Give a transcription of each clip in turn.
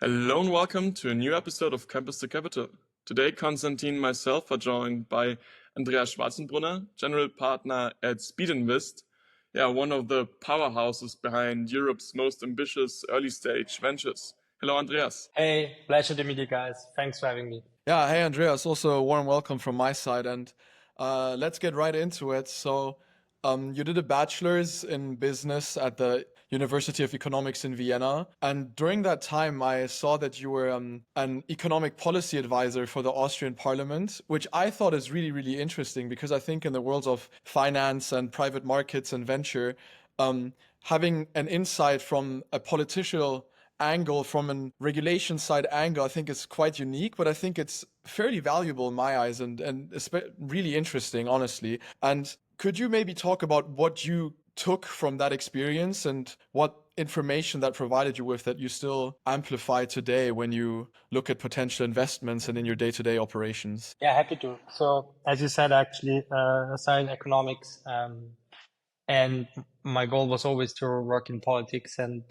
Hello and welcome to a new episode of Campus to Capital. Today, Konstantin and myself are joined by Andreas Schwarzenbrunner, General Partner at Speedinvest, one of the powerhouses behind Europe's most ambitious early-stage ventures. Hello, Andreas. Hey, pleasure to meet you guys. Thanks for having me. Yeah, hey Andreas, also a warm welcome from my side, and let's get right into it. So, you did a bachelor's in business at the University of Economics in Vienna, and during that time, I saw that you were an economic policy advisor for the Austrian Parliament, which I thought is really, really interesting because I think in the worlds of finance and private markets and venture, having an insight from a political angle, from a regulation side angle, I think is quite unique, but I think it's fairly valuable in my eyes and really interesting, honestly. And could you maybe talk about what you took from that experience and what information that provided you with that you still amplify today when you look at potential investments and in your day-to-day operations? Yeah, happy to. So, as you said, actually, I studied economics, and my goal was always to work in politics and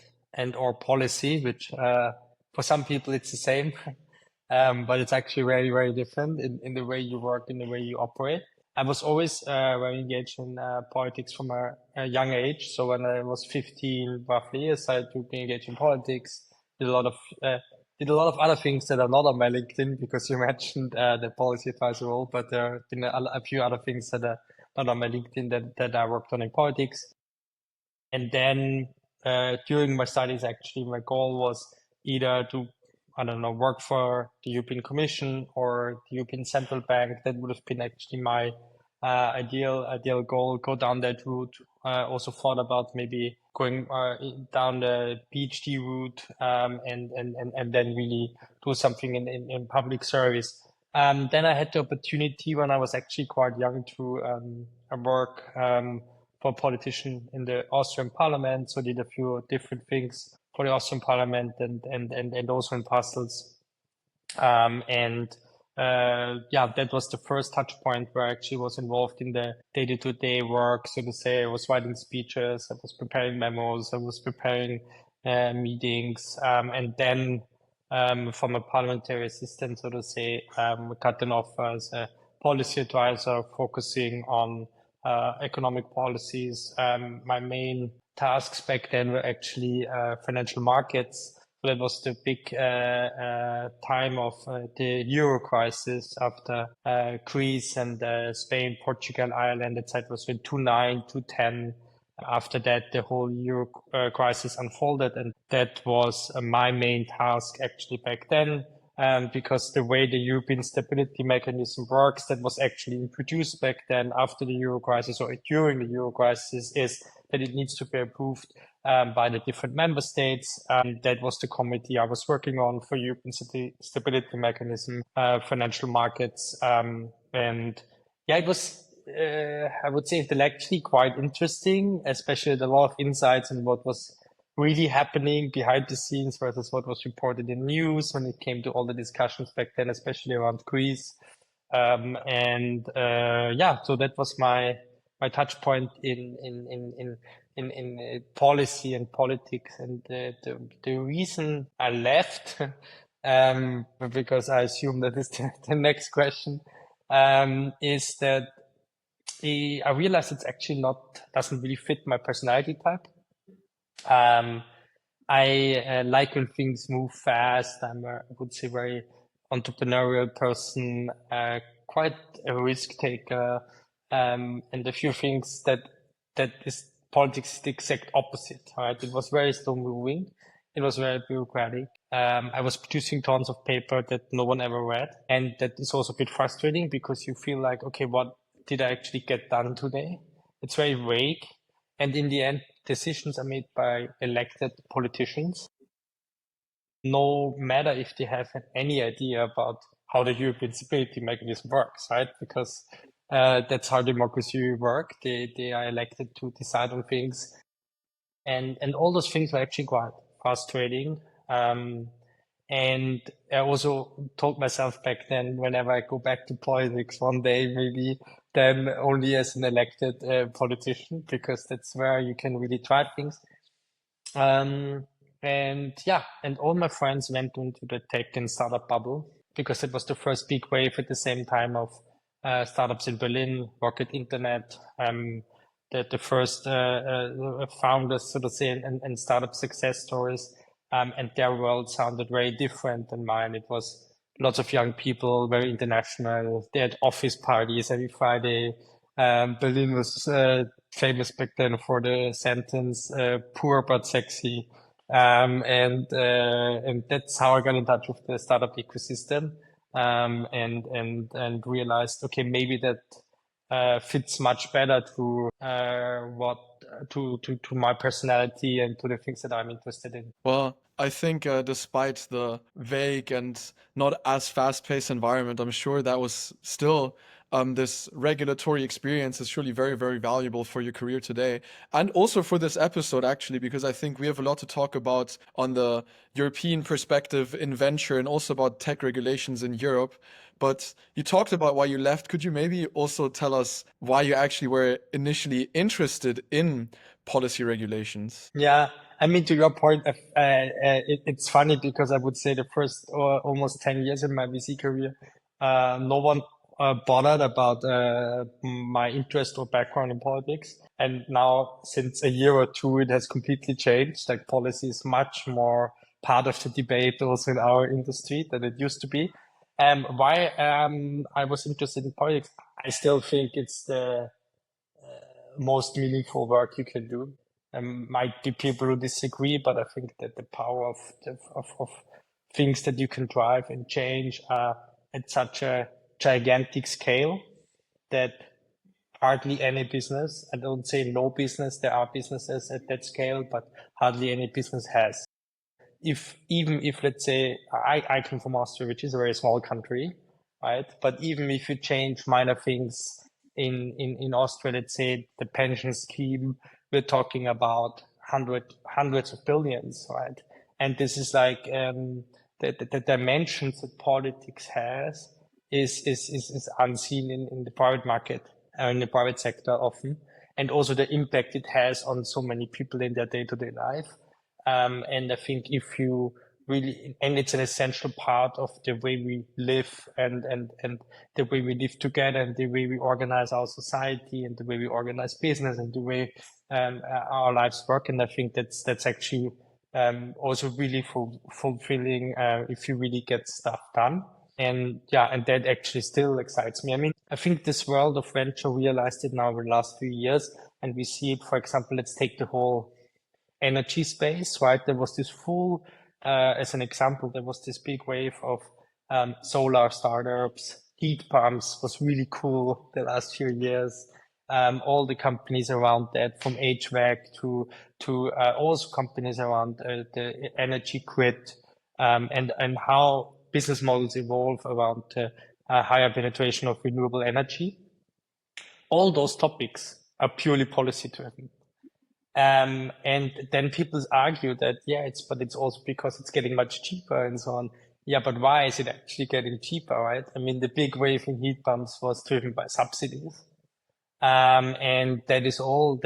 or policy, which for some people it's the same, but it's actually very, very different in the way you work, in the way you operate. I was always very engaged in politics from a young age. So when I was 15, roughly, I started to be engaged in politics. Did a lot of other things that are not on my LinkedIn because you mentioned the policy advisor role, but there have been a few other things that are not on my LinkedIn that I worked on in politics. And then during my studies, actually, my goal was either to, I don't know, work for the European Commission or the European Central Bank. That would have been actually my ideal goal. Go down that route. Also thought about maybe going down the PhD route and then really do something in public service. Then I had the opportunity when I was actually quite young to work for a politician in the Austrian Parliament. So did a few different things for the Austrian Parliament and also in Brussels. That was the first touch point where I actually was involved in the day-to-day work. So to say, I was writing speeches, I was preparing memos, I was preparing meetings, and then from a parliamentary assistant, so to say, got an offer as a policy advisor focusing on economic policies. My main tasks back then were actually financial markets. So that was the big time of the Euro crisis after Greece and Spain, Portugal, Ireland, etc. So in 2009, 2010. After that, the whole Euro crisis unfolded, and that was my main task actually back then. Because the way the European stability mechanism works, that was actually introduced back then after the Euro crisis or during the Euro crisis, is that it needs to be approved by the different member states. That was the committee I was working on for European stability mechanism, financial markets. It was, I would say, intellectually quite interesting, especially a lot of insights in what was really happening behind the scenes versus what was reported in news when it came to all the discussions back then, especially around Greece. So that was my touch point in policy and politics. And the reason I left, because I assume that is the next question, is that I realized it's actually doesn't really fit my personality type. I like when things move fast. I would say, very entrepreneurial person, quite a risk taker, and a few things that is politics is the exact opposite, right? It was very slow moving. It was very bureaucratic. I was producing tons of paper that no one ever read. And that is also a bit frustrating because you feel like, okay, what did I actually get done today? It's very vague. And in the end, decisions are made by elected politicians, no matter if they have any idea about how the European stability mechanism works, right? Because that's how democracy works. They are elected to decide on things. And all those things were actually quite frustrating. And I also told myself back then, whenever I go back to politics one day, maybe then only as an elected politician, because that's where you can really try things. And all my friends went into the tech and startup bubble because it was the first big wave at the same time of startups in Berlin, Rocket Internet, the first founders, so to say, and startup success stories. And their world sounded very different than mine. It was lots of young people, very international. They had office parties every Friday. Berlin was famous back then for the sentence "poor but sexy," and that's how I got in touch with the startup ecosystem, and realized, okay, maybe that fits much better to to my personality and to the things that I'm interested in. Well, I think despite the vague and not as fast-paced environment, I'm sure that was still this regulatory experience is surely very, very valuable for your career today. And also for this episode, actually, because I think we have a lot to talk about on the European perspective in venture and also about tech regulations in Europe. But you talked about why you left. Could you maybe also tell us why you actually were initially interested in policy regulations? Yeah, I mean, to your point, it's funny because I would say the first almost 10 years in my VC career, no one bothered about my interest or background in politics. And now, since a year or two, it has completely changed. Like, policy is much more part of the debate also in our industry than it used to be. Why I was interested in politics, I still think it's the most meaningful work you can do. Might be people who disagree, but I think that the power of things that you can drive and change at such a gigantic scale that hardly any business, I don't say no business, there are businesses at that scale, but hardly any business has. Even if let's say I come from Austria, which is a very small country, right? But even if you change minor things in Austria, let's say the pension scheme, we're talking about hundreds of billions, right? And this is like the dimensions that politics has is unseen in the private market, in the private sector often, and also the impact it has on so many people in their day-to-day life. And I think if you really, and it's an essential part of the way we live and the way we live together and the way we organize our society and the way we organize business and the way our lives work. And I think that's actually also really fulfilling if you really get stuff done. And and that actually still excites me. I mean, I think this world of venture realized it now over the last few years, and we see it, for example, let's take the whole energy space, right? There was this as an example, there was this big wave of solar startups, heat pumps was really cool the last few years. All the companies around that, from HVAC to also companies around the energy grid, and how business models evolve around higher penetration of renewable energy. All those topics are purely policy driven. And then people argue that, but it's also because it's getting much cheaper and so on. Yeah, but why is it actually getting cheaper, right? I mean, the big wave in heat pumps was driven by subsidies. And that is all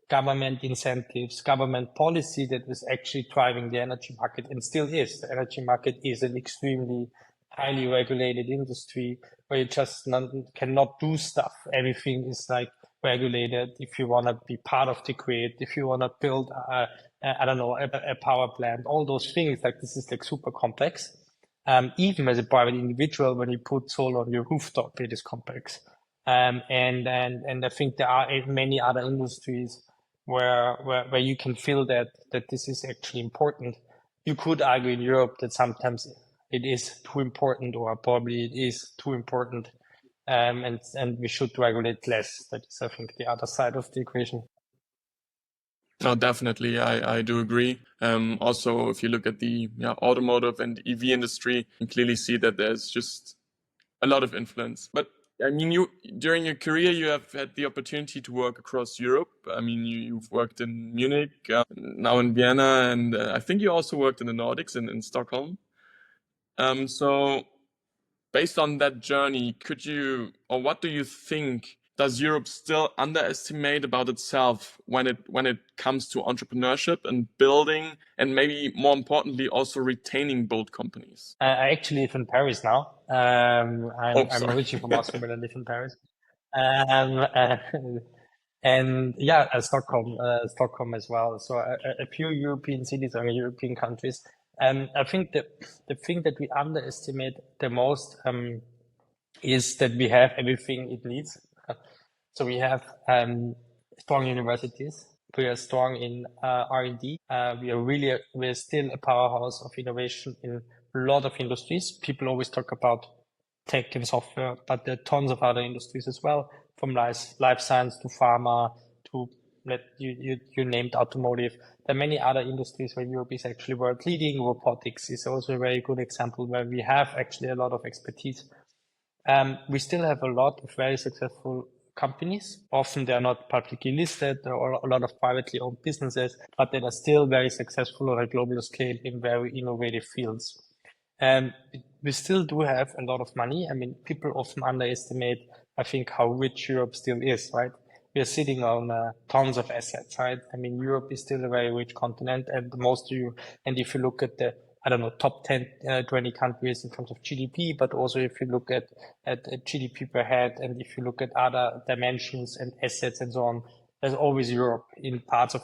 government incentives, government policy that was actually driving the energy market and still is. The energy market is an extremely highly regulated industry where you just cannot do stuff. Everything is like regulated. If you want to be part of the grid, if you want to build, a power plant, all those things, like this is like super complex. Even as a private individual, when you put solar on your rooftop, it is complex. And I think there are many other industries where you can feel that this is actually important. You could argue in Europe that sometimes it is too important, or probably it is too important, and we should regulate less. That is, I think, the other side of the equation. No, definitely, I do agree. Also, if you look at the automotive and EV industry, you clearly see that there's just a lot of influence. But I mean, during your career, you have had the opportunity to work across Europe. I mean, you've worked in Munich, now in Vienna, and I think you also worked in the Nordics in Stockholm. So based on that journey, what do you think does Europe still underestimate about itself when it comes to entrepreneurship and building, and maybe more importantly, also retaining bold companies? I actually live in Paris now. I'm originally from Austria, but I live in Paris. And yeah, Stockholm as well. So a few European cities or European countries. I think the thing that we underestimate the most is that we have everything it needs. So we have strong universities. We are strong in R&D. We're still a powerhouse of innovation in a lot of industries. People always talk about tech and software, but there are tons of other industries as well, from life science to pharma to you named automotive. There are many other industries where Europe is actually world leading. Robotics is also a very good example where we have actually a lot of expertise. We still have a lot of very successful companies. Often they are not publicly listed or a lot of privately owned businesses, but they are still very successful on a global scale in very innovative fields. And we still do have a lot of money. I mean, people often underestimate, I think, how rich Europe still is, right? We are sitting on tons of assets, right? I mean, Europe is still a very rich continent, and and if you look at the, I don't know, top 10, 20 countries in terms of GDP, but also if you look at GDP per head, and if you look at other dimensions and assets and so on, there's always Europe in part of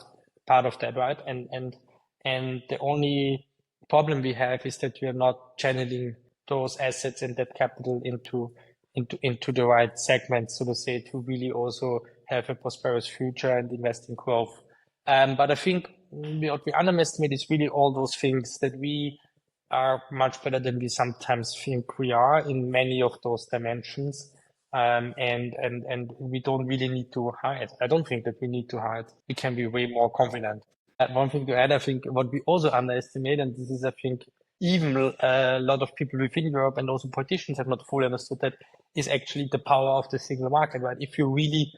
that, right? And the only problem we have is that we are not channeling those assets and that capital into the right segments, so to say, to really also have a prosperous future and invest in growth. But I think what we underestimate is really all those things that we are much better than we sometimes think we are in many of those dimensions. And we don't really need to hide. I don't think that we need to hide. We can be way more confident. One thing to add, I think what we also underestimate, and this is, I think, even a lot of people within Europe and also politicians have not fully understood that, is actually the power of the single market, right? If you really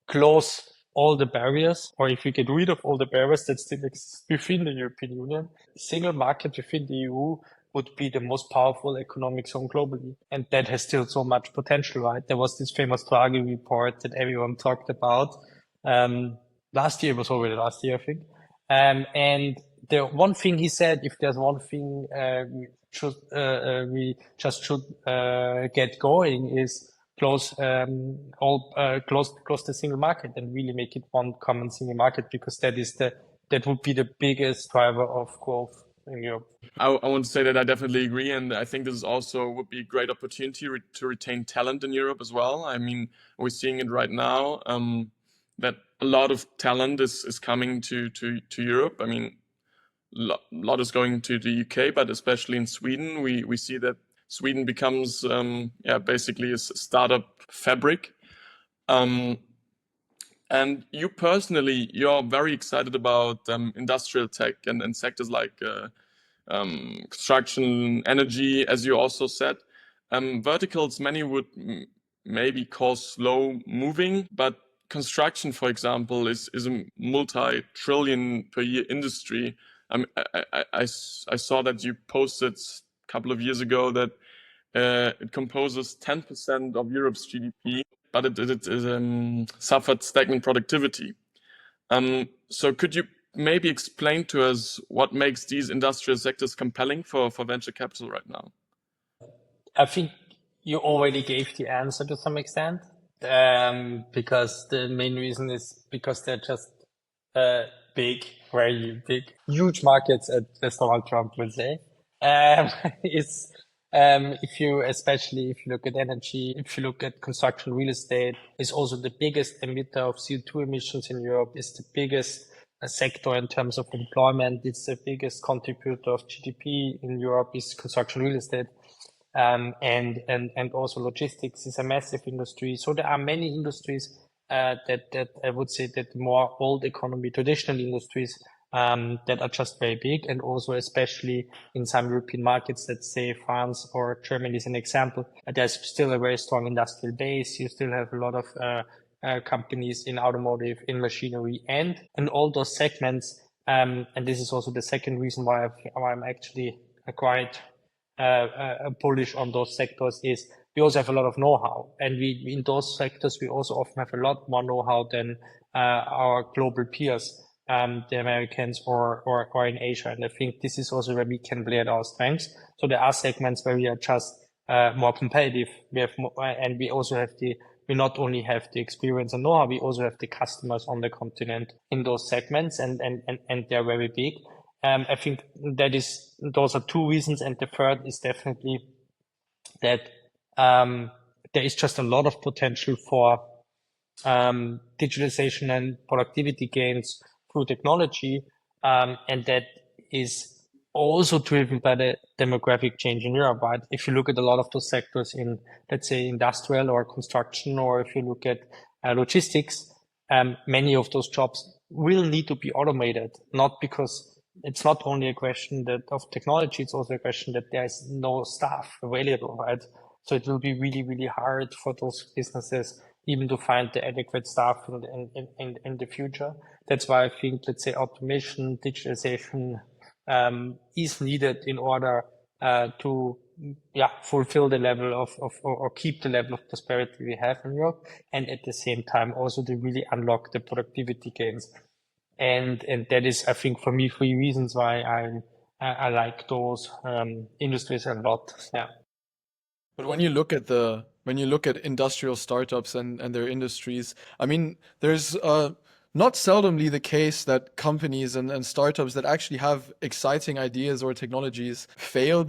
close all the barriers, or if you get rid of all the barriers that still exist within the European Union, single market within the EU would be the most powerful economic zone globally. And that has still so much potential, right? There was this famous Draghi report that everyone talked about. Last year, I think. And the one thing he said, if there's one thing we just should get going, is close the single market and really make it one common single market, because that would be the biggest driver of growth in Europe. I want to say that I definitely agree, and I think this is also would be a great opportunity to retain talent in Europe as well. I mean, we're seeing it right now. That a lot of talent is coming to Europe. I mean, a lot is going to the UK, but especially in Sweden, we see that Sweden becomes basically a startup fabric. And you personally, you're very excited about industrial tech and sectors like construction, energy, as you also said. Verticals many would maybe call slow moving, but construction, for example, is a multi-trillion per year industry. I saw that you posted a couple of years ago that it composes 10% of Europe's GDP, but it suffered stagnant productivity. So could you maybe explain to us what makes these industrial sectors compelling for venture capital right now? I think you already gave the answer to some extent, because the main reason is because they're just big, very big, huge markets, as Donald Trump would say. Especially if you look at energy, if you look at construction, real estate, is also the biggest emitter of CO2 emissions in Europe, is the biggest sector in terms of employment. It's the biggest contributor of GDP in Europe is construction, real estate. And also logistics is a massive industry. So there are many industries that I would say that more old economy, traditional industries that are just very big, and also especially in some European markets, let's say France or Germany is an example. There's still a very strong industrial base. You still have a lot of companies in automotive, in machinery, and in all those segments. And this is also the second reason why I'm actually quite bullish on those sectors is we also have a lot of know-how, and we in those sectors we also often have a lot more know-how than our global peers, the Americans or in Asia. And I think this is also where we can play at our strengths. So there are segments where we are just more competitive. We have more, and we also have we not only have the experience and know-how, we also have the customers on the continent in those segments, and they're very big. I think those are two reasons, and the third is definitely that there is just a lot of potential for digitalization and productivity gains through technology, and that is also driven by the demographic change in Europe, right? If you look at a lot of those sectors in, let's say, industrial or construction, or if you look at logistics, many of those jobs will need to be automated, not because it's not only a question of technology, it's also a question that there is no staff available, right? So it will be really, really hard for those businesses even to find the adequate staff in the future. That's why I think, let's say, automation, digitalization is needed in order to fulfill the level or keep the level of prosperity we have in Europe, and at the same time also to really unlock the productivity gains. And that is, I think, for me, three reasons why I like those industries a lot. Yeah. But when you look at industrial startups and their industries, I mean, there's not seldomly the case that companies and startups that actually have exciting ideas or technologies fail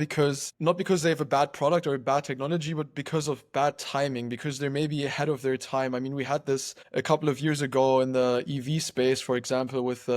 not because they have a bad product or a bad technology, but because of bad timing, because they're maybe ahead of their time. I mean, we had this a couple of years ago in the EV space, for example, with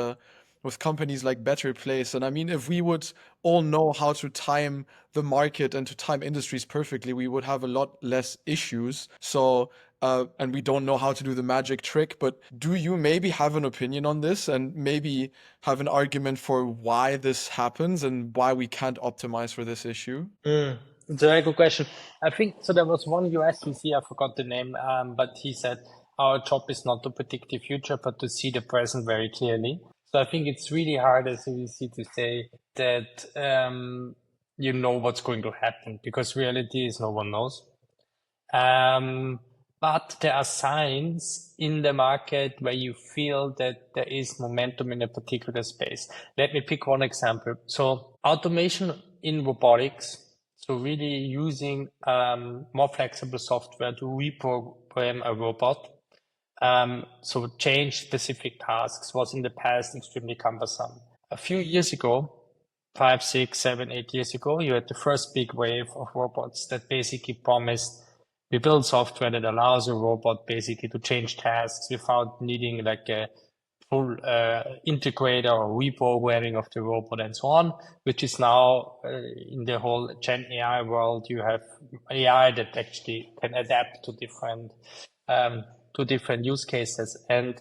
companies like Better Place. And I mean, if we would all know how to time the market and to time industries perfectly, we would have a lot less issues. So, and we don't know how to do the magic trick, but do you maybe have an opinion on this and maybe have an argument for why this happens and why we can't optimize for this issue? It's a very good question. I think, so there was one US VC, I forgot the name, but he said, our job is not to predict the future, but to see the present very clearly. So I think it's really hard as a VC to say that you know what's going to happen, because reality is no one knows. But there are signs in the market where you feel that there is momentum in a particular space. Let me pick one example. So automation in robotics, so really using more flexible software to reprogram a robot. So change specific tasks was in the past extremely cumbersome. A few years ago, 5, 6, 7, 8 years ago, you had the first big wave of robots that basically promised we build software that allows a robot basically to change tasks without needing like a full integrator or reprogramming of the robot and so on, which is now in the whole Gen AI world, you have AI that actually can adapt to different use cases. And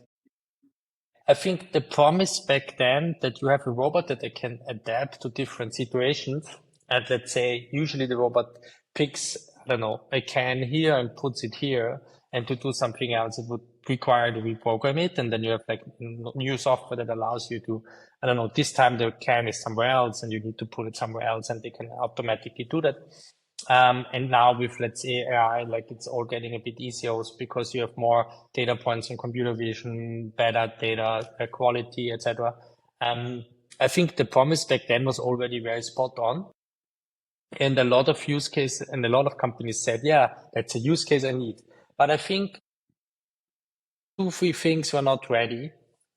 I think the promise back then that you have a robot that can adapt to different situations, and let's say usually the robot picks, I don't know, a can here and puts it here, and to do something else, it would require to reprogram it. And then you have like new software that allows you to, I don't know, this time the can is somewhere else and you need to put it somewhere else, and they can automatically do that. And now with, let's say, AI, like it's all getting a bit easier because you have more data points in computer vision, better data quality, etc. I think the promise back then was already very spot on. And a lot of use cases and a lot of companies said, yeah, that's a use case I need. But I think 2, 3 things were not ready.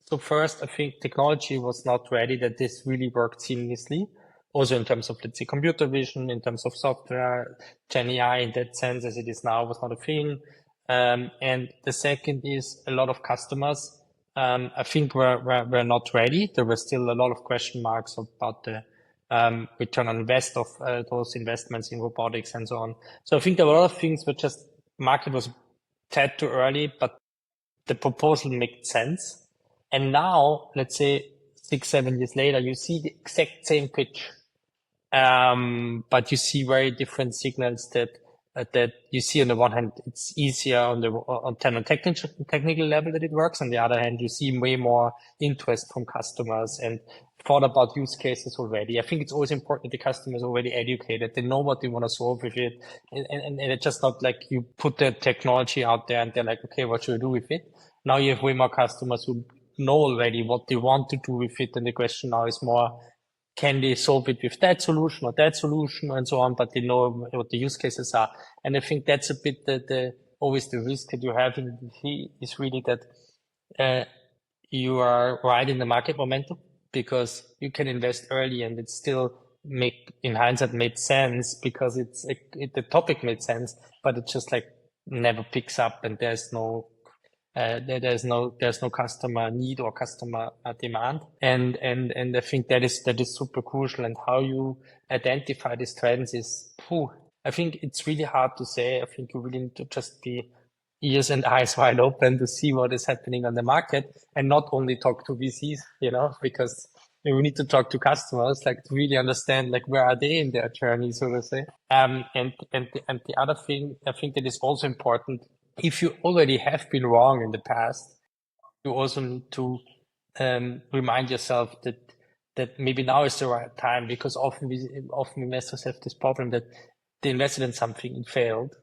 So first, I think technology was not ready that this really worked seamlessly. Also in terms of, let's say, computer vision, in terms of software, Gen AI in that sense as it is now was not a thing. And the second is a lot of customers, I think were not ready. There were still a lot of question marks about the return on invest of those investments in robotics and so on. So I think there were a lot of things where just market was tad too early, but the proposal made sense. And now, let's say 6, 7 years later, you see the exact same pitch. But you see very different signals that that you see on the one hand, it's easier on technical level that it works. On the other hand, you see way more interest from customers and thought about use cases already. I think it's always important the customer is already educated. They know what they want to solve with it. And it's just not like you put the technology out there and they're like, okay, what should I do with it? Now you have way more customers who know already what they want to do with it. And the question now is more, can they solve it with that solution or that solution and so on, but they know what the use cases are. And I think that's a bit always the risk that you have in VC is really that you are right in the market momentum because you can invest early and it still in hindsight made sense because the topic made sense, but it just like never picks up and there's no customer need or customer demand. And I think that is super crucial. And how you identify these trends is, I think it's really hard to say. I think you really need to just be ears and eyes wide open to see what is happening on the market and not only talk to VCs, because we need to talk to customers, like to really understand, like, where are they in their journey, so to say. And the other thing I think that is also important, if you already have been wrong in the past, you also need to remind yourself that maybe now is the right time, because often investors have this problem that they invested in something and failed.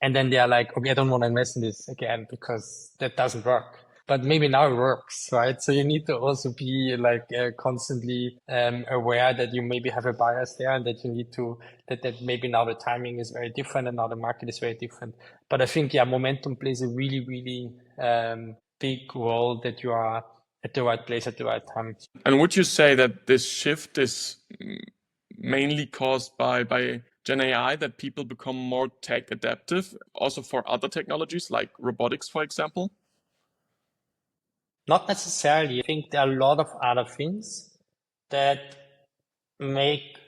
And then they are like, okay, I don't want to invest in this again because that doesn't work. But maybe now it works, right? So you need to also be like constantly aware that you maybe have a bias there and that you need to, that maybe now the timing is very different and now the market is very different. But I think, momentum plays a really, really big role that you are at the right place at the right time. And would you say that this shift is mainly caused by Gen AI, that people become more tech adaptive, also for other technologies like robotics, for example? Not necessarily. I think there are a lot of other things that make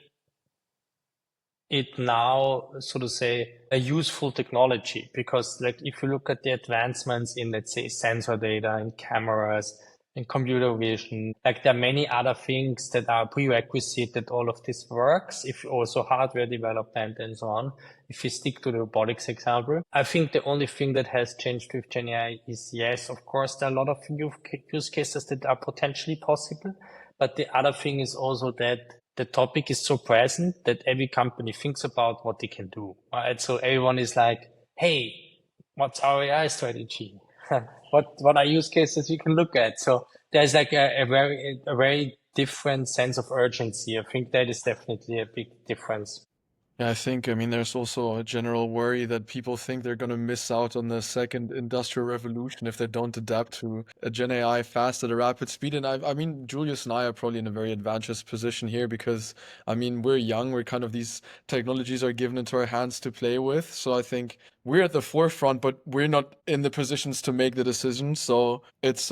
it now, so to say, a useful technology. Because like if you look at the advancements in, let's say, sensor data and cameras and computer vision, like there are many other things that are prerequisite that all of this works. If also hardware development and so on, if you stick to the robotics example, I think the only thing that has changed with Gen AI is, yes, of course, there are a lot of use cases that are potentially possible. But the other thing is also that the topic is so present that every company thinks about what they can do, right? So everyone is like, hey, what's our AI strategy? What are use cases we can look at? So there's like a very different sense of urgency. I think that is definitely a big difference. Yeah, I mean, there's also a general worry that people think they're going to miss out on the second industrial revolution if they don't adapt to a Gen AI fast at a rapid speed. And I mean, Julius and I are probably in a very advantageous position here because, I mean, we're young. We're kind of, these technologies are given into our hands to play with. So I think we're at the forefront, but we're not in the positions to make the decisions. So it's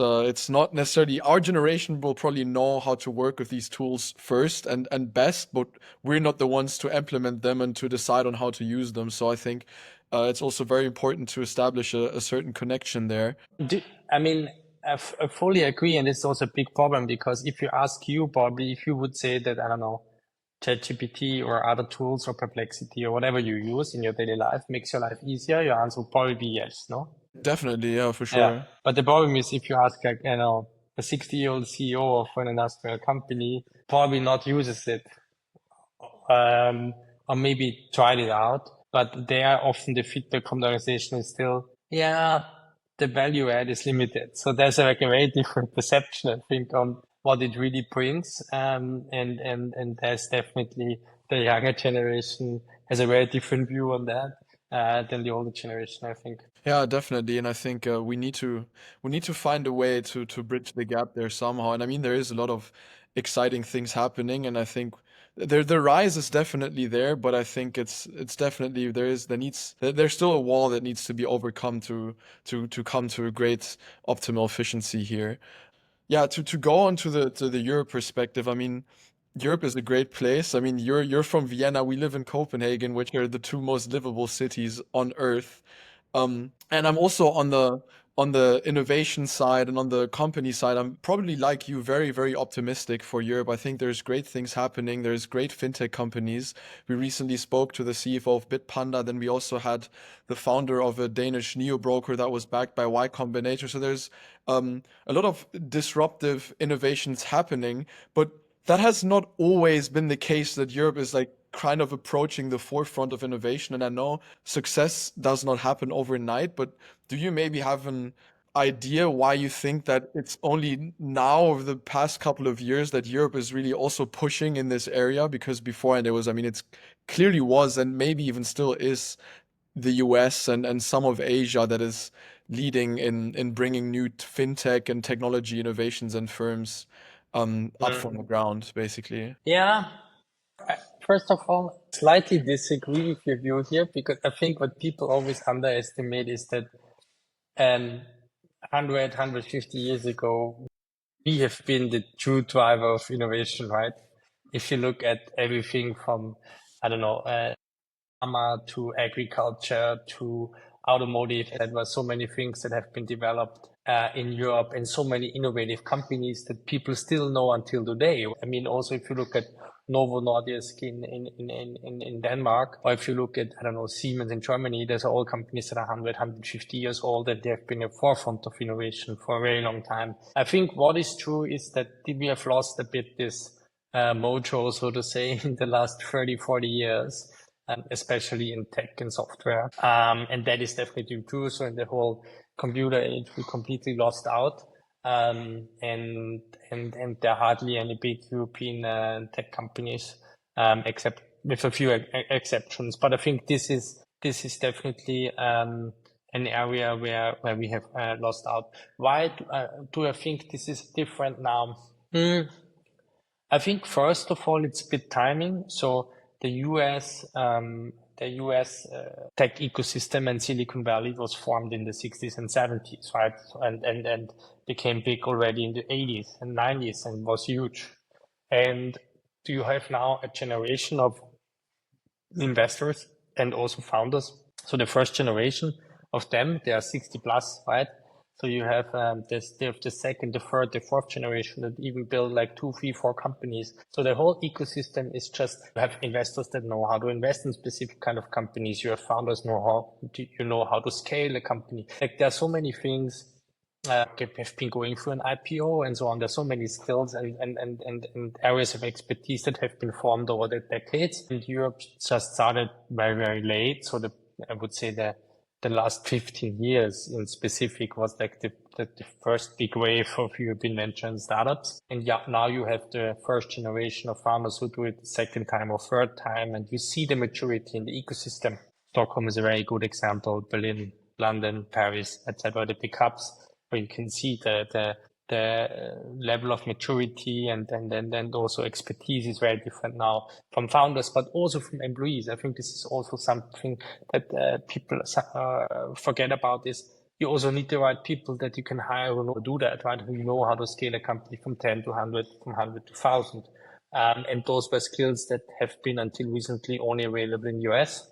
not necessarily, our generation will probably know how to work with these tools first and best, but we're not the ones to implement them and to decide on how to use them. So I think it's also very important to establish a certain connection there. I mean, I fully agree. And it's also a big problem because if you ask you, probably, if you would say that, I don't know, ChatGPT or other tools or Perplexity or whatever you use in your daily life makes your life easier, your answer will probably be yes, no? Definitely, yeah, for sure. Yeah. But the problem is if you ask, like, a 60-year-old CEO of an industrial company, probably not uses it, or maybe tried it out, but there often the feedback from the organization is still, the value add is limited. So there's like a very different perception, I think, on what it really brings. And there's definitely the younger generation has a very different view on that than the older generation, I think. Yeah, definitely. And I think we need to find a way to bridge the gap there somehow. And I mean, there is a lot of exciting things happening, and I think the rise is definitely there, but I think it's definitely there's still a wall that needs to be overcome to come to a great optimal efficiency here. Yeah, to go on to the Europe perspective, I mean, Europe is a great place. I mean, you're from Vienna, we live in Copenhagen, which are the two most livable cities on earth. And I'm also on the innovation side and on the company side, I'm probably like you, very, very optimistic for Europe. I think there's great things happening. There's great fintech companies. We recently spoke to the CFO of Bitpanda. Then we also had the founder of a Danish neo broker that was backed by Y Combinator. So there's a lot of disruptive innovations happening, but that has not always been the case, that Europe is like kind of approaching the forefront of innovation. And I know success does not happen overnight, but do you maybe have an idea why you think that it's only now, over the past couple of years, that Europe is really also pushing in this area? Because before, and there was, I mean, it's clearly was, and maybe even still is, the US and some of Asia that is leading in bringing new fintech and technology innovations and firms up from the ground, basically. Yeah. First of all, slightly disagree with your view here, because I think what people always underestimate is that 150 years ago, we have been the true driver of innovation, right? If you look at everything from, I don't know, pharma to agriculture to automotive, there were so many things that have been developed in Europe, and so many innovative companies that people still know until today. I mean, also if you look at Novo Nordisk in Denmark, or if you look at, I don't know, Siemens in Germany, there's all companies that are 150 years old, and they have been at the forefront of innovation for a very long time. I think what is true is that we have lost a bit this mojo, so to say, in the last 30, 40 years. Especially in tech and software. And that is definitely true. So in the whole computer age, we completely lost out. And there are hardly any big European tech companies, except with a few exceptions. But I think this is definitely an area where we have lost out. Why do I think this is different now? I think first of all, it's a bit timing. So the US tech ecosystem and Silicon Valley was formed in the 60s and 70s, right? And became big already in the 80s and 90s and was huge. And do you have now a generation of investors and also founders? So the first generation of them, they are 60 plus, right? So you have the second, the third, the fourth generation that even build like 2, 3, 4 companies. So the whole ecosystem is just, you have investors that know how to invest in specific kind of companies. You have founders know how to scale a company. Like there are so many things have been going through an IPO and so on. There's so many skills and areas of expertise that have been formed over the decades. And Europe just started very, very late. So I would say the last 15 years in specific was like the first big wave of European venture and startups. And yeah, now you have the first generation of founders who do it the second time or third time, and you see the maturity in the ecosystem. Stockholm is a very good example, Berlin, London, Paris, etc. The big hubs where you can see the level of maturity and also expertise is very different now from founders, but also from employees. I think this is also something that people forget about is you also need the right people that you can hire who know how to do that, right? Who know how to scale a company from 10 to 100, from 100 to 1,000. And those were skills that have been until recently only available in the US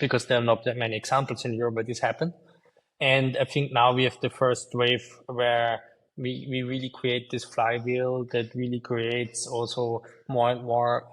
because there are not that many examples in Europe where this happened. And I think now we have the first wave where we really create this flywheel that really creates also more and more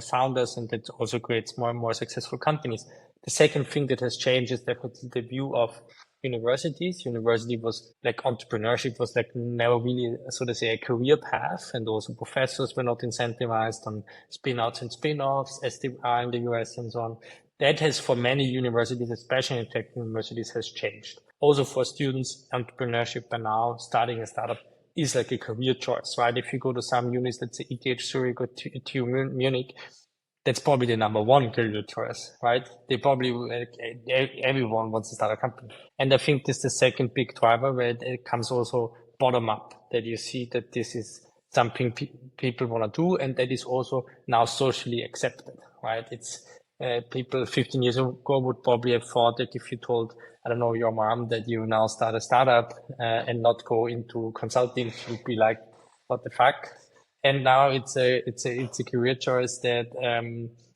founders, and that also creates more and more successful companies. The second thing that has changed is definitely the view of universities. University was like entrepreneurship was like never really, so to say, a career path, and also professors were not incentivized on spin-outs and spin-offs as they are in the US and so on. That has, for many universities, especially in tech universities, has changed. Also for students, entrepreneurship by now, starting a startup is like a career choice, right? If you go to some unis, let's say ETH Zurich or TU Munich, that's probably the number one career choice, right? They probably, everyone wants to start a company. And I think this is the second big driver where it comes also bottom up, that you see that this is something people want to do, and that is also now socially accepted, right? It's, people 15 years ago would probably have thought that if you told, I don't know, your mom that you now start a startup and not go into consulting, she'd be like, what the fuck? And now it's a career choice that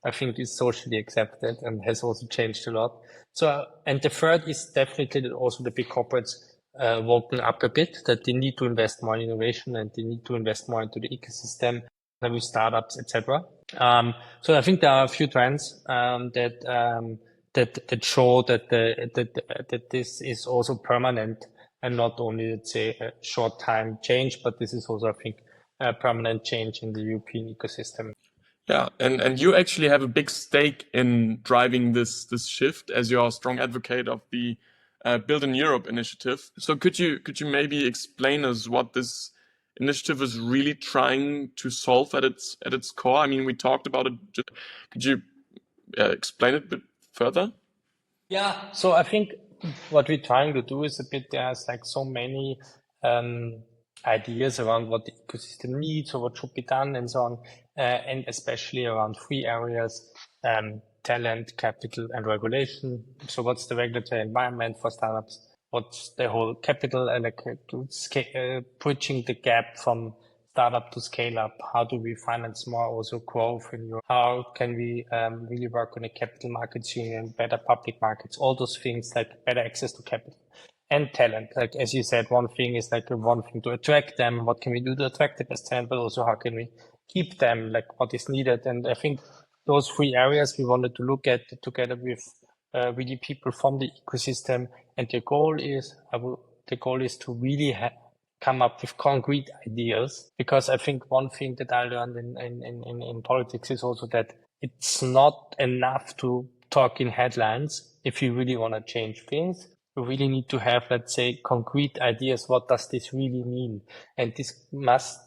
I think is socially accepted and has also changed a lot. So, and the third is definitely that also the big corporates woken up a bit, that they need to invest more in innovation and they need to invest more into the ecosystem with startups, etc. So I think there are a few trends that show that this is also permanent and not only, let's say, a short time change, but this is also, I think, a permanent change in the European ecosystem. Yeah, and you actually have a big stake in driving this shift as you're a strong advocate of the Build in Europe initiative. So could you maybe explain us what this initiative is really trying to solve at its core? I mean, we talked about it. Could you explain it a bit further? Yeah, so I think what we're trying to do is a bit, there's like so many ideas around what the ecosystem needs or what should be done and so on, and especially around three areas, talent, capital, and regulation. So what's the regulatory environment for startups? What's the whole capital and bridging the gap from startup to scale up? How do we finance more also growth in Europe? How can we really work on a capital markets union, better public markets, all those things like better access to capital and talent. Like, as you said, one thing is like one thing to attract them. What can we do to attract the best talent, but also how can we keep them, like what is needed? And I think those three areas we wanted to look at together with really people from the ecosystem. And the goal is to really come up with concrete ideas, because I think one thing that I learned in politics is also that it's not enough to talk in headlines. If you really want to change things, you really need to have, let's say, concrete ideas. What does this really mean? And this must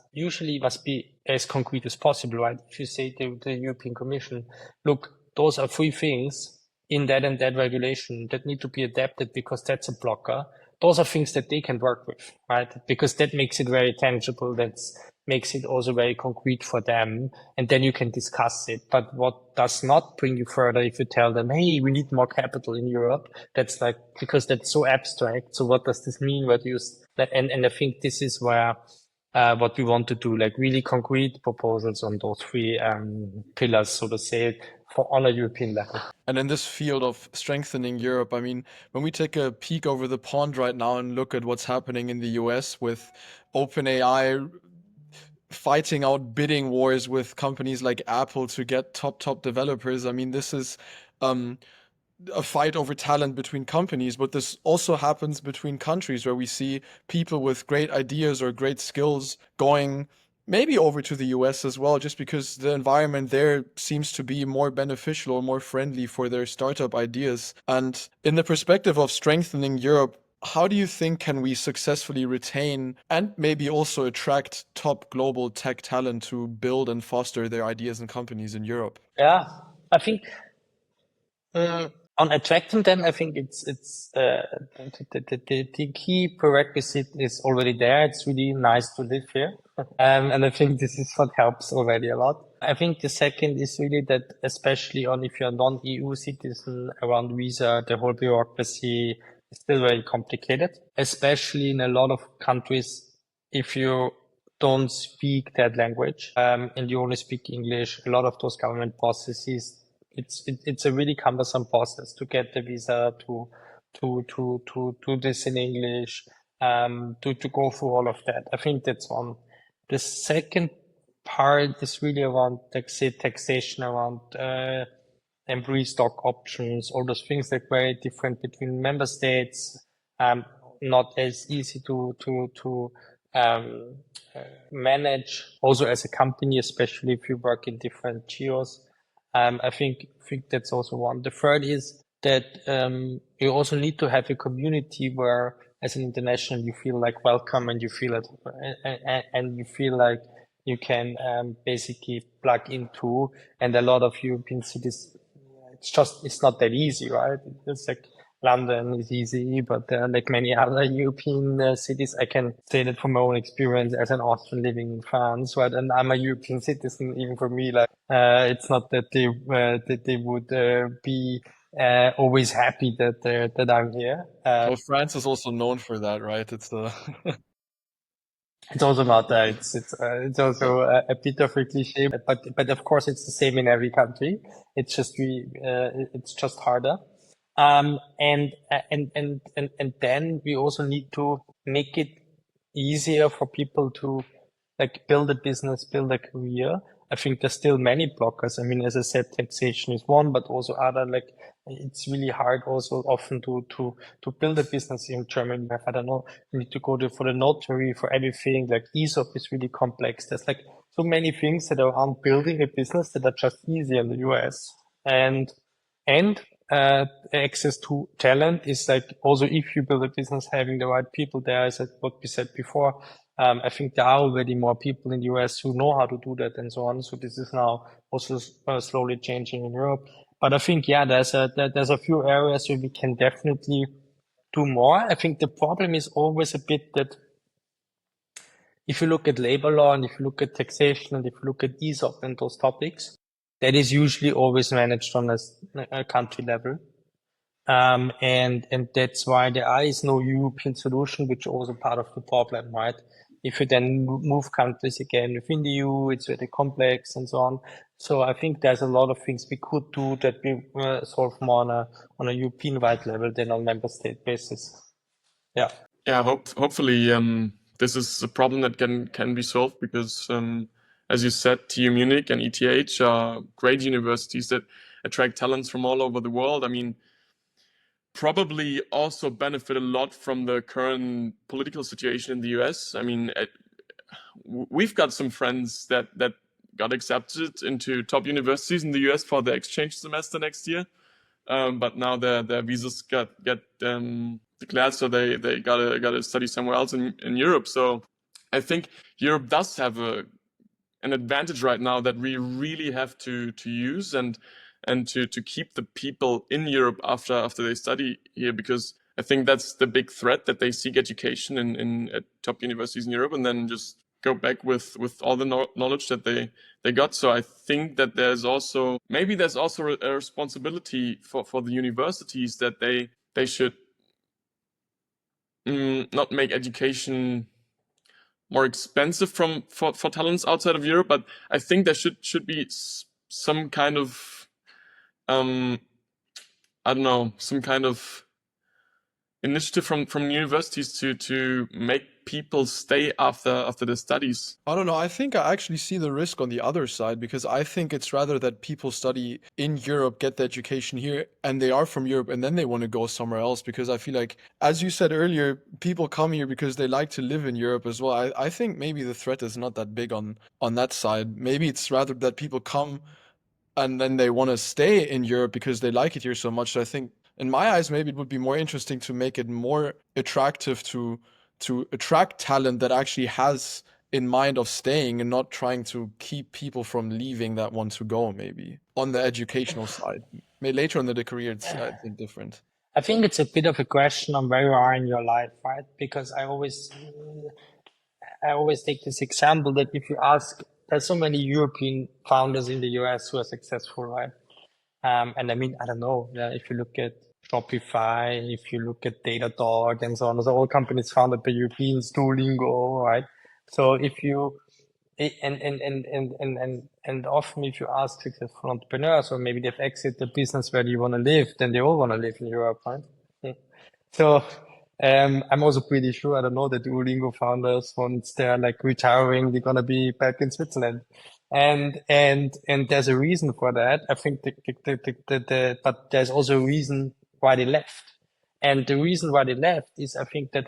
be as concrete as possible, right? If you say to the European Commission, look, those are three things in that and that regulation that need to be adapted because that's a blocker. Those are things that they can work with, right? Because that makes it very tangible. That makes it also very concrete for them. And then you can discuss it. But what does not bring you further if you tell them, hey, we need more capital in Europe, that's like, because that's so abstract. So what does this mean? And I think this is where what we want to do, like really concrete proposals on those three pillars, so to say, on a European level. And in this field of strengthening Europe, I mean, when we take a peek over the pond right now and look at what's happening in the US with OpenAI fighting out bidding wars with companies like Apple to get top developers, I mean, this is a fight over talent between companies, but this also happens between countries where we see people with great ideas or great skills going maybe over to the US as well, just because the environment there seems to be more beneficial or more friendly for their startup ideas. And in the perspective of strengthening Europe, how do you think can we successfully retain and maybe also attract top global tech talent to build and foster their ideas and companies in Europe? Yeah, I think on attracting them, I think it's the key prerequisite is already there. It's really nice to live here. And I think this is what helps already a lot. I think the second is really that, especially if you're a non-EU citizen, around visa, the whole bureaucracy is still very complicated, especially in a lot of countries. If you don't speak that language, and you only speak English, a lot of those government processes, it's a really cumbersome process to get the visa, to do this in English, to go through all of that. I think that's one. The second part is really around taxation, around employee stock options, all those things that are very different between member states. Not as easy to manage also as a company, especially if you work in different geos. I think that's also one. The third is that you also need to have a community where, as an international, you feel like welcome and you feel it, and you feel like you can basically plug into. And a lot of European cities, it's not that easy, right? It's like London is easy, but like many other European cities, I can say that from my own experience as an Austrian living in France, right? And I'm a European citizen. Even for me, like it's not that they would be always happy that I'm here. Well, France is also known for that, right? It's the It's also not it's also a bit of a cliche, but of course it's the same in every country. It's just it's just harder. And then we also need to make it easier for people to like build a business, build a career. I think there's still many blockers. I mean, as I said, taxation is one, but also other like it's really hard also often to build a business in Germany. You have, I don't know, you need to go for the notary for everything. Like ESOP is really complex. There's like so many things that are on building a business that are just easy in the US. And access to talent is like also if you build a business, having the right people there is like what we said before. I think there are already more people in the US who know how to do that and so on. So this is now also slowly changing in Europe. But I think, yeah, there's a few areas where we can definitely do more. I think the problem is always a bit that if you look at labor law and if you look at taxation and if you look at ESOP and those topics, that is usually always managed on a country level. And that's why there is no European solution, which is also part of the problem, right? If you then move countries again within the EU, it's very complex and so on. So I think there's a lot of things we could do that we solve more on a European-wide level than on member state basis. Yeah. Yeah, hopefully this is a problem that can be solved because, as you said, TU Munich and ETH are great universities that attract talents from all over the world. I mean, probably also benefit a lot from the current political situation in the US. I mean, we've got some friends that got accepted into top universities in the US for the exchange semester next year. But now their visas get declared, so they gotta study somewhere else in Europe. So I think Europe does have an advantage right now that we really have to use and to keep the people in Europe after they study here, because I think that's the big threat, that they seek education in at top universities in Europe and then just go back with all the knowledge that they got. So I think that there's also a responsibility for the universities that they should not make education more expensive for talents outside of Europe, but I think there should be some kind of I don't know, some kind of initiative from universities to make people stay after the studies. I don't know. I think I actually see the risk on the other side, because I think it's rather that people study in Europe, get the education here, and they are from Europe, and then they want to go somewhere else. Because I feel like, as you said earlier, people come here because they like to live in Europe as well. I think maybe the threat is not that big on that side. Maybe it's rather that people come and then they want to stay in Europe because they like it here so much. So I think, in my eyes, maybe it would be more interesting to make it more attractive to attract talent that actually has in mind of staying, and not trying to keep people from leaving that want to go, maybe on the educational side. Maybe later on in the career, it's I think different. I think it's a bit of a question on where you are in your life, right? Because I always take this example that if you ask, there's so many European founders in the US who are successful, right? And I mean, I don't know, yeah, if you look at Shopify, if you look at Datadog and so on, so all companies founded by Europeans, Duolingo, right? So if you and often if you ask successful entrepreneurs, or maybe they've exited the business, where do you want to live, then they all want to live in Europe, right? So I'm also pretty sure, I don't know, that Duolingo founders, once they're like retiring, they're gonna be back in Switzerland. And there's a reason for that. I think but there's also a reason why they left. And the reason why they left is, I think that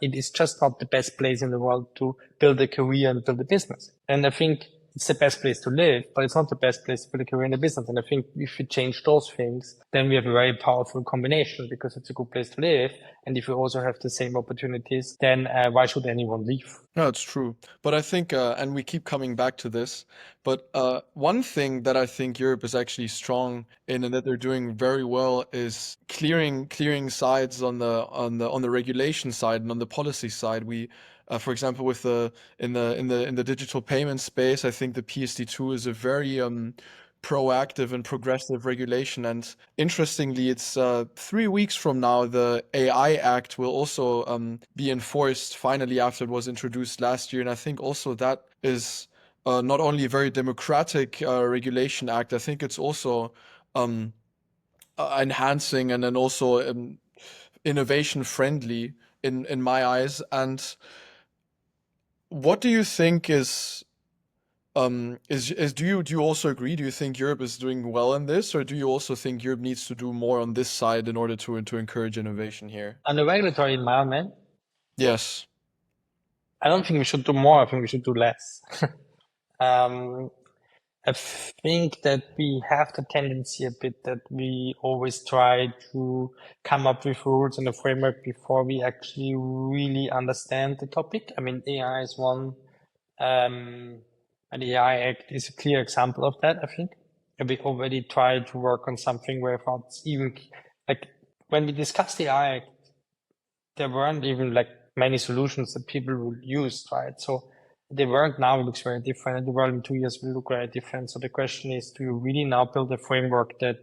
it is just not the best place in the world to build a career and build a business. And I think it's the best place to live, but it's not the best place to build a career in a business. And I think if we change those things, then we have a very powerful combination, because it's a good place to live. And if we also have the same opportunities, then why should anyone leave? No, it's true. But I think, and we keep coming back to this, but one thing that I think Europe is actually strong in, and that they're doing very well, is clearing sides on the regulation side and on the policy side. We, for example, with in the digital payment space, I think the PSD2 is a very proactive and progressive regulation. And interestingly, it's 3 weeks from now, the AI Act will also be enforced finally after it was introduced last year. And I think also that is not only a very democratic regulation act, I think it's also enhancing and then also innovation friendly in my eyes. And what do you think is do you also agree? Do you think Europe is doing well in this, or do you also think Europe needs to do more on this side in order to encourage innovation here? On the regulatory environment, Yes. I don't think we should do more. I think we should do less. um, I think that we have the tendency a bit that we always try to come up with rules and a framework before we actually really understand the topic. I mean, AI is one, and the AI Act is a clear example of that, I think. And we already tried to work on something where it's even, like, when we discussed the AI Act, there weren't even like many solutions that people would use, right? So the world now looks very different, and the world in 2 years will look very different. So the question is, do you really now build a framework that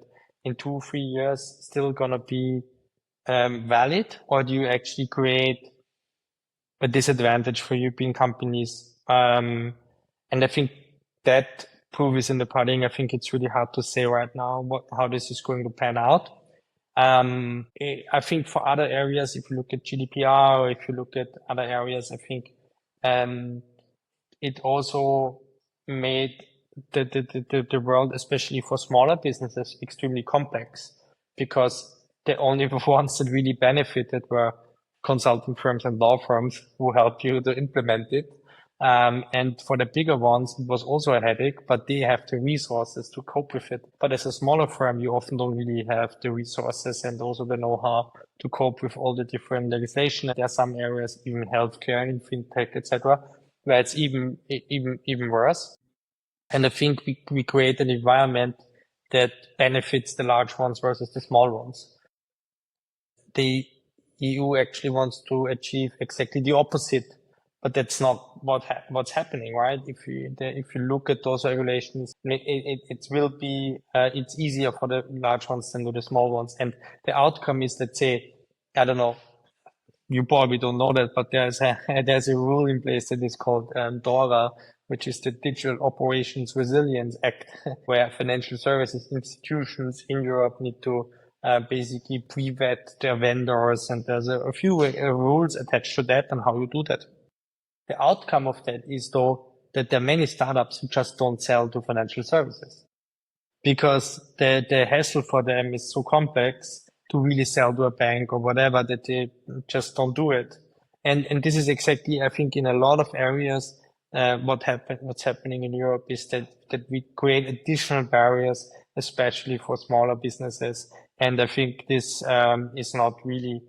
in 2-3 years still gonna be valid, or do you actually create a disadvantage for European companies? And I think that proof is in the pudding. I think it's really hard to say right now how this is going to pan out. I think for other areas, if you look at GDPR, or if you look at other areas, I think it also made the world, especially for smaller businesses, extremely complex, because the only ones that really benefited were consulting firms and law firms who helped you to implement it. And for the bigger ones, it was also a headache, but they have the resources to cope with it. But as a smaller firm, you often don't really have the resources and also the know-how to cope with all the different legislation. There are some areas, even healthcare and fintech, etc., where it's even worse. And I think we create an environment that benefits the large ones versus the small ones. The EU actually wants to achieve exactly the opposite, but that's not what's happening, right? If you look at those regulations, it will be it's easier for the large ones than the small ones, and the outcome is, let's say, I don't know, you probably don't know that, but there's a rule in place that is called DORA, which is the Digital Operations Resilience Act, where financial services institutions in Europe need to basically pre-vet their vendors, and there's a few rules attached to that and how you do that. The outcome of that is, though, that there are many startups who just don't sell to financial services because the hassle for them is so complex to really sell to a bank or whatever that they just don't do it. And this is exactly, I think, in a lot of areas, what's happening in Europe is that we create additional barriers, especially for smaller businesses. And I think this is not really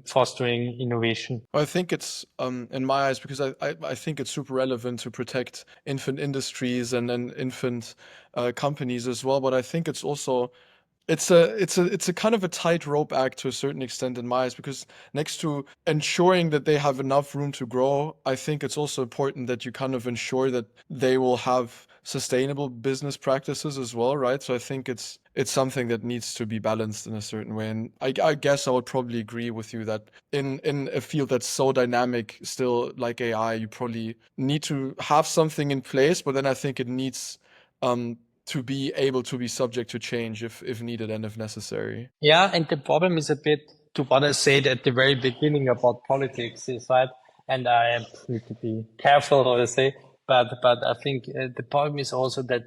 fostering innovation. I think it's in my eyes, because I think it's super relevant to protect infant industries and infant companies as well. But I think it's also it's a kind of a tightrope act to a certain extent in my eyes, because next to ensuring that they have enough room to grow, I think it's also important that you kind of ensure that they will have sustainable business practices as well, right? So I think it's something that needs to be balanced in a certain way. And I guess I would probably agree with you that in a field that's so dynamic still, like AI, you probably need to have something in place, but then I think it needs to be able to be subject to change if needed and if necessary. Yeah, and the problem is a bit to what I said at the very beginning about politics is, right, and I need to be careful what I say, but I think the problem is also that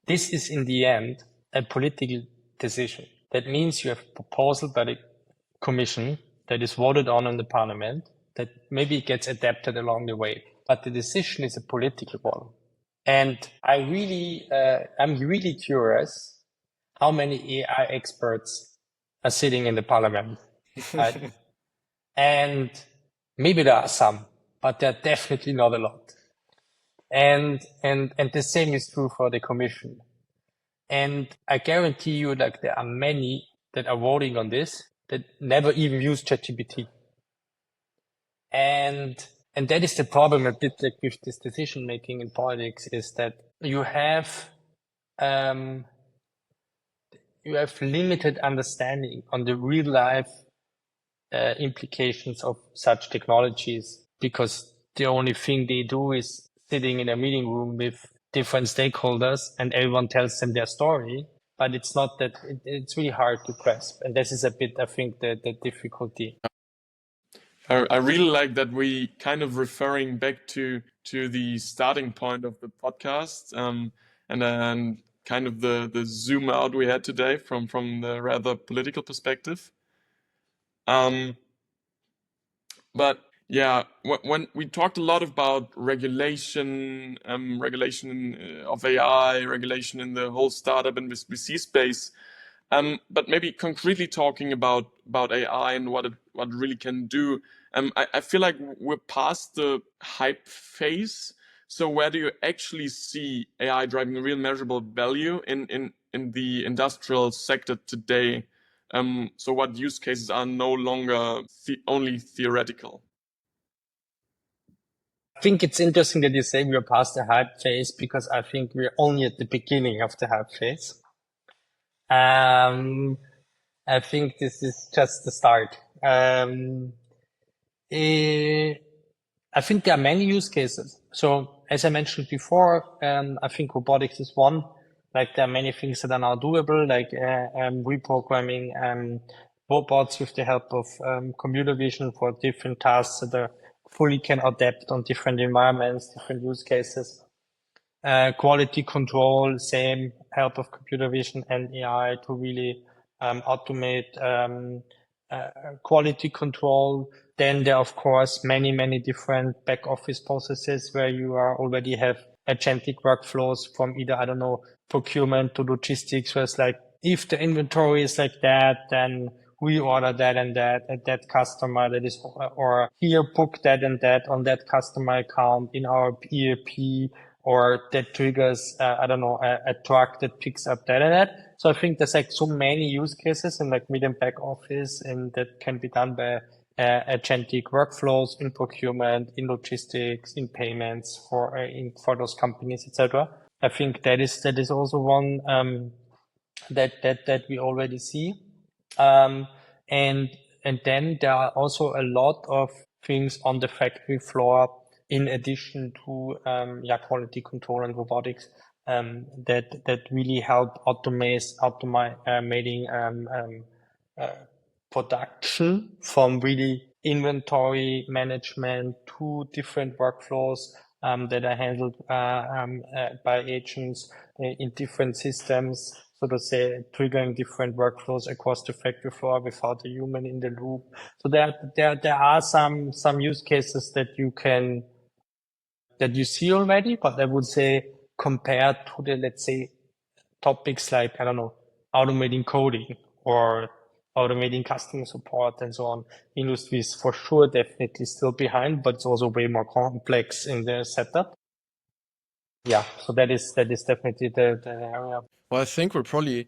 this is in the end a political decision. That means you have a proposal by the Commission that is voted on in the Parliament that maybe gets adapted along the way, but the decision is a political one. And I'm really curious how many AI experts are sitting in the parliament, right? And maybe there are some, but there are definitely not a lot. And the same is true for the commission. And I guarantee you, like, there are many that are voting on this that never even use ChatGPT. And that is the problem a bit, like, with this decision making in politics, is that you have you have limited understanding on the real life implications of such technologies, because the only thing they do is sitting in a meeting room with different stakeholders and everyone tells them their story. But it's not that it's really hard to grasp. And this is a bit, I think, the difficulty. I really like that we kind of referring back to the starting point of the podcast, and then kind of the zoom out we had today from the rather political perspective. But yeah, when we talked a lot about regulation, regulation of AI, regulation in the whole startup and VC space. But maybe concretely talking about AI and what it really can do. I feel like we're past the hype phase. So where do you actually see AI driving real measurable value in the industrial sector today? So what use cases are no longer only theoretical? I think it's interesting that you say we're past the hype phase, because I think we're only at the beginning of the hype phase. I think this is just the start. I think there are many use cases. So as I mentioned before, I think robotics is one. Like there are many things that are now doable, like reprogramming robots with the help of computer vision for different tasks that are fully can adapt on different environments, different use cases. Quality control, same, help of computer vision and AI to really automate quality control. Then there are, of course, many different back office processes where you already have agentic workflows from either, I don't know, procurement to logistics, where it's like, if the inventory is like that, then we order that and that at that customer that is, or here book that and that on that customer account in our ERP, or that triggers, I don't know, a truck that picks up that and that. So I think there's like so many use cases in like mid and back office, and that can be done by agentic workflows in procurement, in logistics, in payments for those companies, etc. I think that is also one that we already see. And then there are also a lot of things on the factory floor in addition to quality control and robotics that really help automating production, from really inventory management to different workflows that are handled by agents in different systems, so to say, triggering different workflows across the factory floor without a human in the loop. So there are some use cases that you see already, but I would say compared to the, let's say, topics like, I don't know, automating coding or automating customer support and so on, industry is for sure definitely still behind, but it's also way more complex in the setup. Yeah, so that is definitely the area. Well, I think we're probably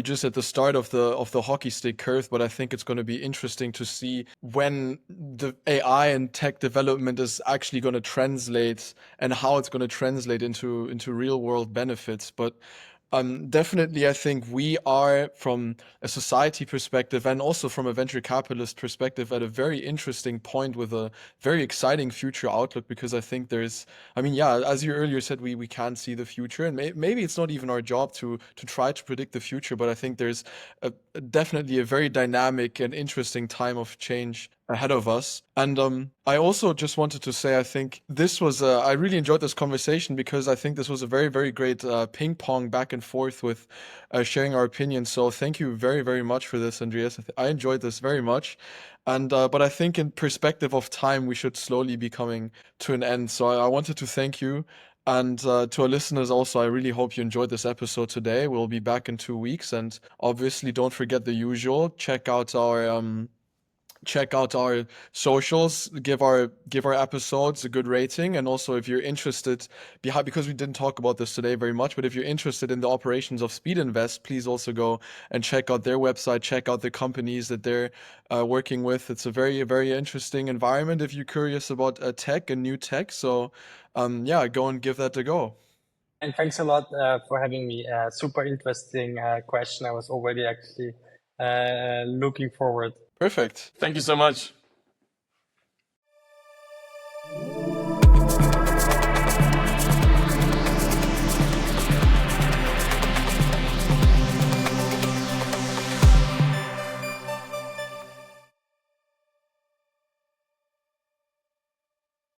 just at the start of the hockey stick curve, but I think it's going to be interesting to see when the AI and tech development is actually going to translate, and how it's going to translate into real world benefits. But definitely, I think we are, from a society perspective and also from a venture capitalist perspective, at a very interesting point with a very exciting future outlook, because I think as you earlier said, we can't see the future, and maybe it's not even our job to try to predict the future, but I think there's definitely a very dynamic and interesting time of change ahead of us. And I also just wanted to say, I think this was I really enjoyed this conversation, because I think this was a very great ping pong back and forth with sharing our opinions. So thank you very much for this, Andreas. I enjoyed this very much. And but I think in perspective of time, we should slowly be coming to an end. So I wanted to thank you. And to our listeners also, I really hope you enjoyed this episode today. We'll be back in 2 weeks. And obviously, don't forget the usual. Check out our socials, give our episodes a good rating. And also, if you're interested, because we didn't talk about this today very much, but if you're interested in the operations of Speedinvest, please also go and check out their website, check out the companies that they're working with. It's a very interesting environment if you're curious about tech and new tech. So go and give that a go. And thanks a lot for having me. Super interesting question. I was already actually looking forward. Perfect. Thank you so much.